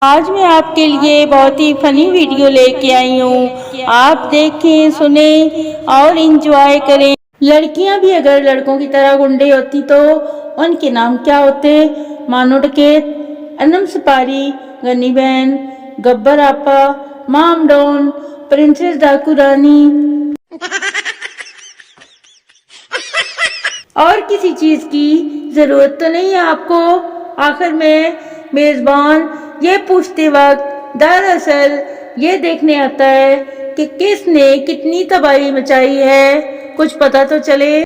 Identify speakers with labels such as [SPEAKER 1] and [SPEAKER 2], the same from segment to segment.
[SPEAKER 1] آج میں آپ کے لیے بہت ہی فنی ویڈیو لے کے آئی ہوں. آپ دیکھیں، سنیں اور انجوائے کریں. لڑکیاں بھی اگر لڑکوں کی طرح گنڈے ہوتی تو ان کے نام کیا ہوتے؟ مانو ڈکیت، انم سپاری، گنی بہن، گبر آپا، مام ڈون، پرنسس ڈاکو رانی. اور کسی چیز کی ضرورت تو نہیں ہے آپ کو. آخر میں میزبان یہ پوچھتے وقت دراصل یہ دیکھنے آتا ہے کہ کس نے کتنی تباہی مچائی ہے. کچھ پتا تو چلے.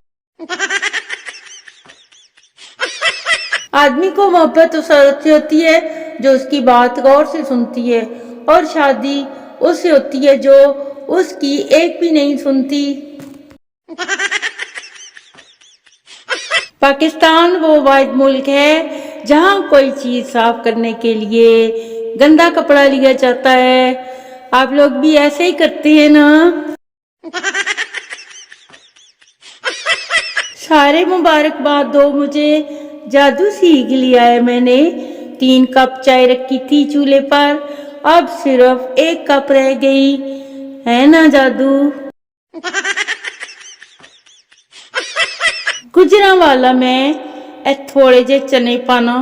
[SPEAKER 1] آدمی کو محبت اس عورت سے ہوتی ہے جو اس کی بات غور سے سنتی ہے، اور شادی اس سے ہوتی ہے جو اس کی ایک بھی نہیں سنتی. پاکستان وہ واحد ملک ہے جہاں کوئی چیز صاف کرنے کے لیے گندا کپڑا لیا جاتا ہے. آپ لوگ بھی ایسے ہی کرتے ہیں نا؟ سارے مبارکباد دو، مجھے جادو سیکھ لیا ہے میں نے. 3 کپ چائے رکھی تھی چولہے پر، اب صرف 1 کپ رہ گئی ہے نا جادو. گجرا والا میں تھوڑے جے چنے پانا،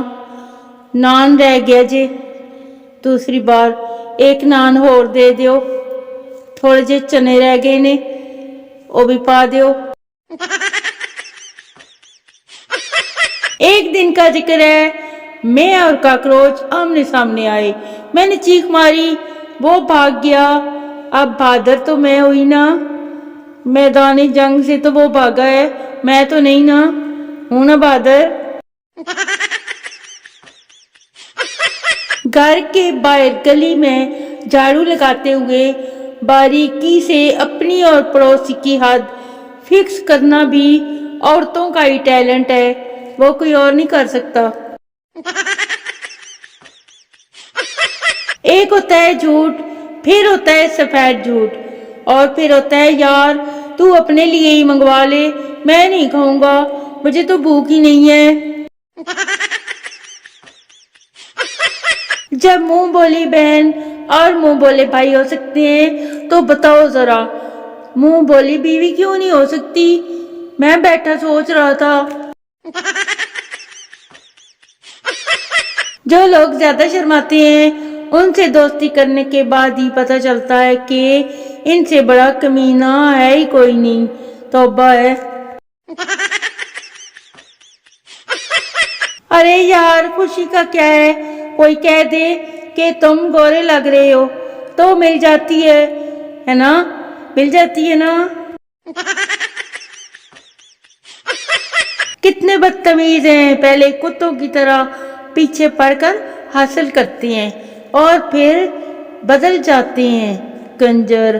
[SPEAKER 1] نان رہ گیا جے. دوسری بار 1 نان اور دے دیو. تھوڑے جے چنے رہ گئے نے، وہ بھی پا دیو. ایک دن کا ذکر ہے، میں اور کاکروچ آمنے سامنے آئے. میں نے چیخ ماری، وہ بھاگ گیا. اب بہادر تو میں ہوئی نا. میدان جنگ سے تو وہ بھاگا ہے، میں تو نہیں نا. ہوں نا بہادر. گھر کے باہر گلی میں جھاڑو لگاتے ہوئے باریکی سے اپنی اور پڑوسی کی حد فکس کرنا بھی عورتوں کا ہی ٹیلنٹ ہے، وہ کوئی اور نہیں کر سکتا. ایک ہوتا ہے جھوٹ، پھر ہوتا ہے سفید جھوٹ، اور پھر ہوتا ہے یار تو اپنے لیے ہی منگوا لے، میں نہیں کھاؤں گا، مجھے تو بھوک ہی نہیں ہے. جب منہ بولی بہن اور منہ بولے بھائی ہو سکتے ہیں تو بتاؤ ذرا منہ بولی بیوی کیوں نہیں ہو سکتی؟ میں بیٹھا سوچ رہا تھا. جو لوگ زیادہ شرماتے ہیں ان سے دوستی کرنے کے بعد ہی پتہ چلتا ہے کہ ان سے بڑا کمینہ ہے ہی کوئی نہیں. توبہ ہے. ارے یار خوشی کا کیا ہے، کوئی کہہ دے کہ تم گورے لگ رہے ہو تو مل جاتی ہے نا، مل جاتی ہے نا. کتنے بدتمیز ہیں، پہلے کتوں کی طرح پیچھے پڑ کر حاصل کرتے ہیں اور پھر بدل جاتے ہیں. کنجر.